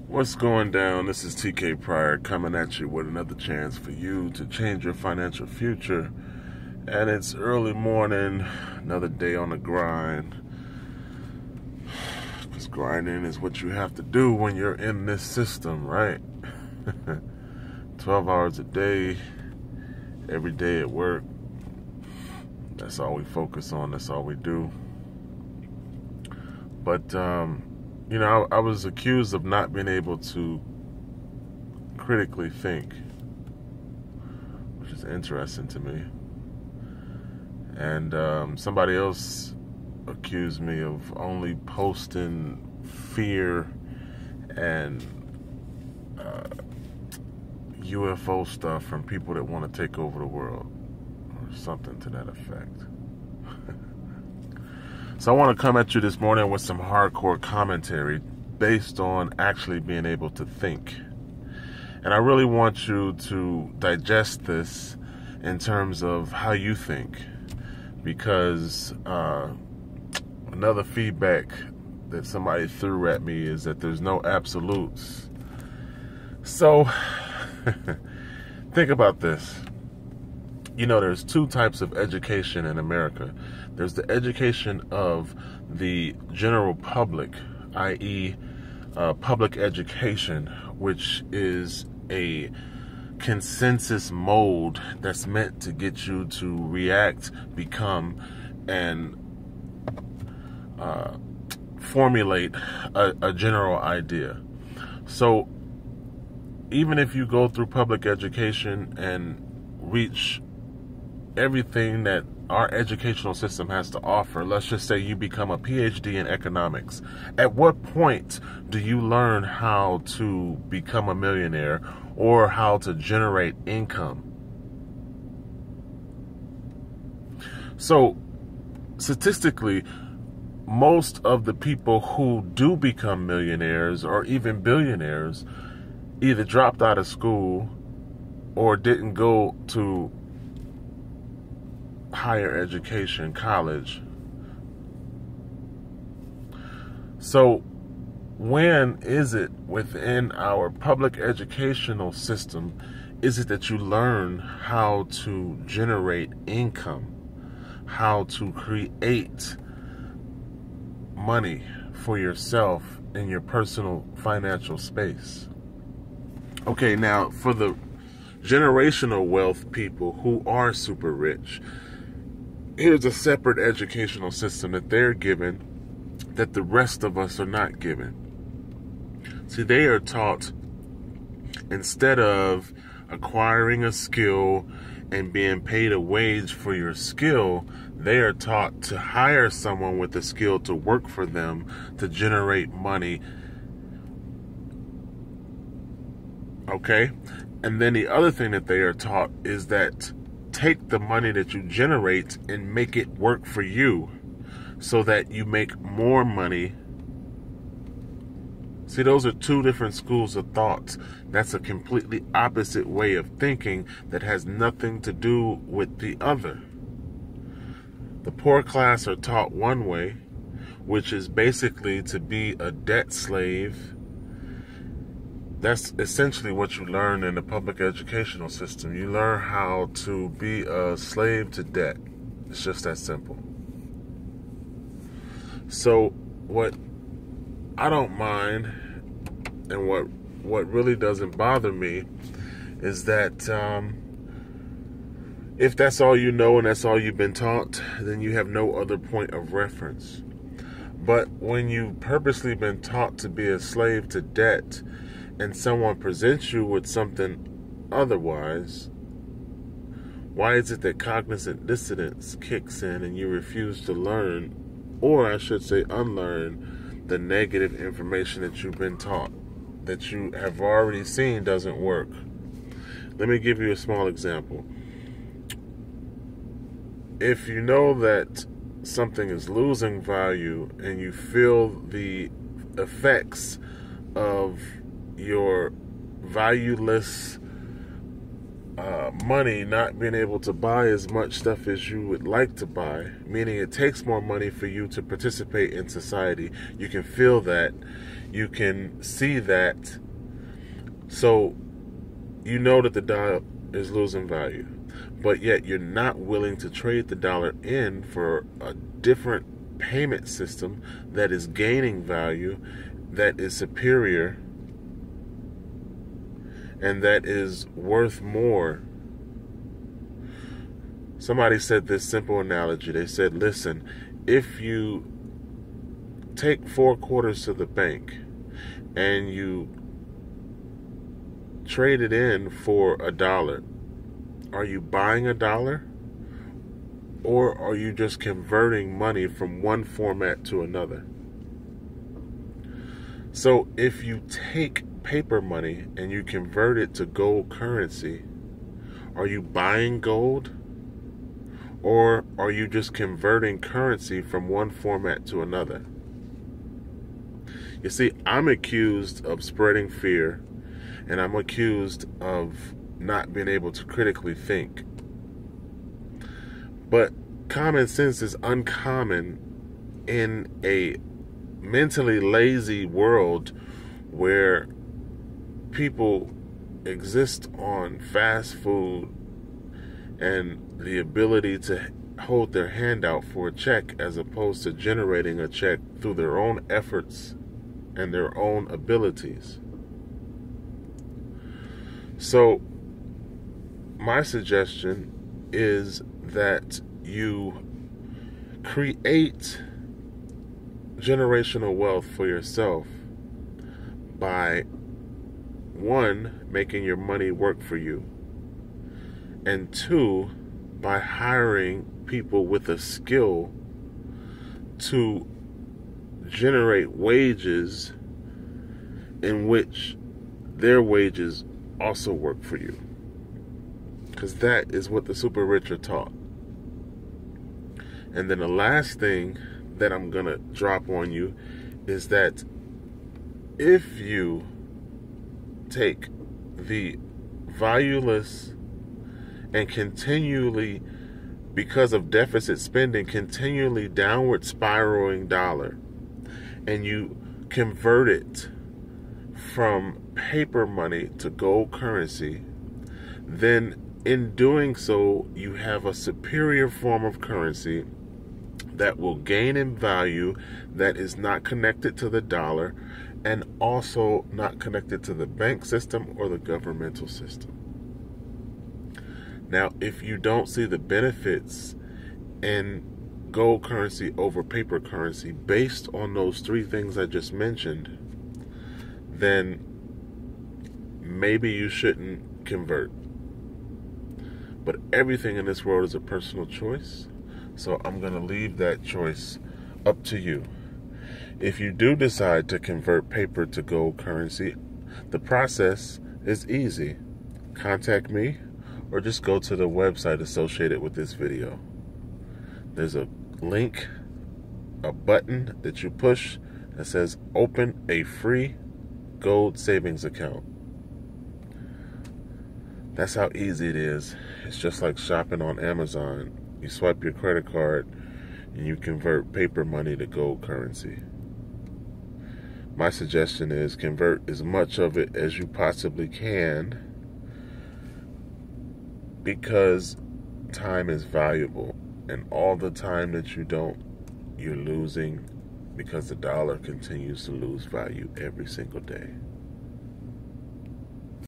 What's going down? This is TK Pryor coming at you with another chance for you to change your financial future. And it's early morning, another day on the grind. Because grinding is what you have to do when you're in this system, right? 12 hours a day, every day at work. That's all we focus on, that's all we do. But, I was accused of not being able to critically think, which is interesting to me. And somebody else accused me of only posting fear and UFO stuff from people that want to take over the world, or something to that effect. So I want to come at you this morning with some hardcore commentary based on actually being able to think. And I really want you to digest this in terms of how you think, because another feedback that somebody threw at me is that there's no absolutes. So think about this. There's two types of education in America. There's the education of the general public, i.e., public education, which is a consensus mode that's meant to get you to react, become, and formulate a general idea. So even if you go through public education and reach everything that our educational system has to offer, let's just say you become a PhD in economics, at what point do you learn how to become a millionaire or how to generate income? So statistically, most of the people who do become millionaires or even billionaires either dropped out of school or didn't go to higher education, college. So when is it within our public educational system is it that you learn how to generate income, how to create money for yourself in your personal financial space? Okay, now for the generational wealth people who are super rich, here's a separate educational system that they're given that the rest of us are not given. See, they are taught, instead of acquiring a skill and being paid a wage for your skill, they are taught to hire someone with a skill to work for them to generate money. Okay? And then the other thing that they are taught is that take the money that you generate and make it work for you so that you make more money. See, those are two different schools of thought. That's a completely opposite way of thinking that has nothing to do with the other. The poor class are taught one way, which is basically to be a debt slave. That's essentially what you learn in the public educational system. You learn how to be a slave to debt. It's just that simple. So what I don't mind and what really doesn't bother me is that if that's all you know and that's all you've been taught, then you have no other point of reference. But when you've purposely been taught to be a slave to debt, and someone presents you with something otherwise, why is it that cognizant dissonance kicks in and you refuse to learn, or I should say unlearn, the negative information that you've been taught, that you have already seen doesn't work? Let me give you a small example. If you know that something is losing value and you feel the effects of your valueless money not being able to buy as much stuff as you would like to buy, meaning it takes more money for you to participate in society. You can feel that. You can see that. So you know that the dollar is losing value, but yet you're not willing to trade the dollar in for a different payment system that is gaining value, that is superior, and that is worth more. Somebody said this simple analogy. They said, listen, if you take 4 quarters to the bank and you trade it in for $1, are you buying $1? Or are you just converting money from one format to another? So if you take paper money and you convert it to gold currency, are you buying gold? Or are you just converting currency from one format to another? You see, I'm accused of spreading fear, and I'm accused of not being able to critically think. But common sense is uncommon in a mentally lazy world where people exist on fast food and the ability to hold their hand out for a check as opposed to generating a check through their own efforts and their own abilities. So my suggestion is that you create generational wealth for yourself by, 1, making your money work for you, and 2, by hiring people with a skill to generate wages in which their wages also work for you. Because that is what the super rich are taught. And then the last thing that I'm going to drop on you is that if you take the valueless and continually, because of deficit spending, continually downward spiraling dollar, and you convert it from paper money to gold currency, then in doing so, you have a superior form of currency that will gain in value, that is not connected to the dollar, and also not connected to the bank system or the governmental system. Now, if you don't see the benefits in gold currency over paper currency based on those 3 things I just mentioned, then maybe you shouldn't convert. But everything in this world is a personal choice, so I'm going to leave that choice up to you. If you do decide to convert paper to gold currency, the process is easy. Contact me or just go to the website associated with this video. There's a link, a button that you push that says open a free gold savings account. That's how easy it is. It's just like shopping on Amazon. You swipe your credit card and you convert paper money to gold currency. My suggestion is convert as much of it as you possibly can, because time is valuable, and all the time that you don't, you're losing, because the dollar continues to lose value every single day.